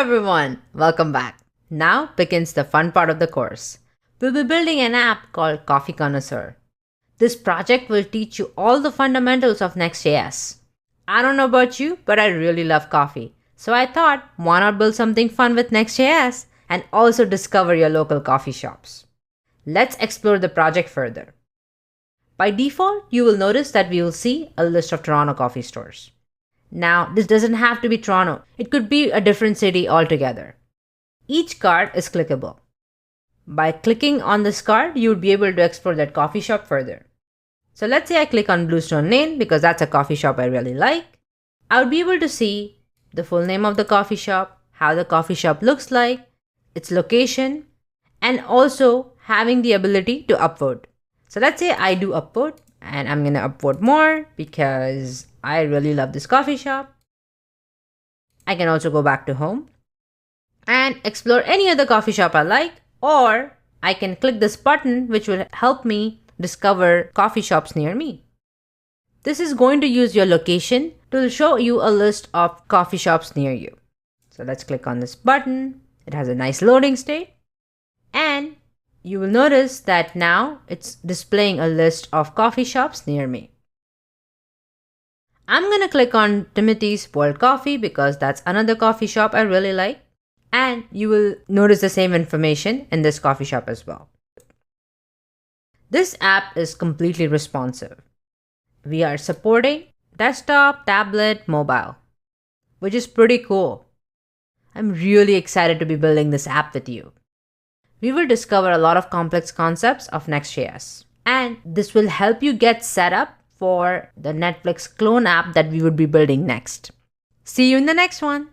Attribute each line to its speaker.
Speaker 1: everyone, welcome back. Now begins the fun part of the course. We'll be building an app called Coffee Connoisseur. This project will teach you all the fundamentals of Next.js. I don't know about you, but I really love coffee. So I thought, why not build something fun with Next.js and also discover your local coffee shops. Let's explore the project further. By default, you will notice that we will see a list of Toronto coffee stores. Now, this doesn't have to be Toronto. It could be a different city altogether. Each card is clickable. By clicking on this card, you would be able to explore that coffee shop further. So let's say I click on Bluestone Lane because that's a coffee shop I really like. I would be able to see the full name of the coffee shop, how the coffee shop looks like, its location, and also having the ability to upvote. So let's say I do upvote, and I'm going to upvote more because I really love this coffee shop. I can also go back to home and explore any other coffee shop I like, or I can click this button which will help me discover coffee shops near me. This is going to use your location to show you a list of coffee shops near you. So let's click on this button. It has a nice loading state, and you will notice that now it's displaying a list of coffee shops near me. I'm going to click on Timothy's World Coffee because that's another coffee shop I really like. And you will notice the same information in this coffee shop as well. This app is completely responsive. We are supporting desktop, tablet, mobile, which is pretty cool. I'm really excited to be building this app with you. We will discover a lot of complex concepts of Next.js, and this will help you get set up for the Netflix clone app that we would be building next. See you in the next one.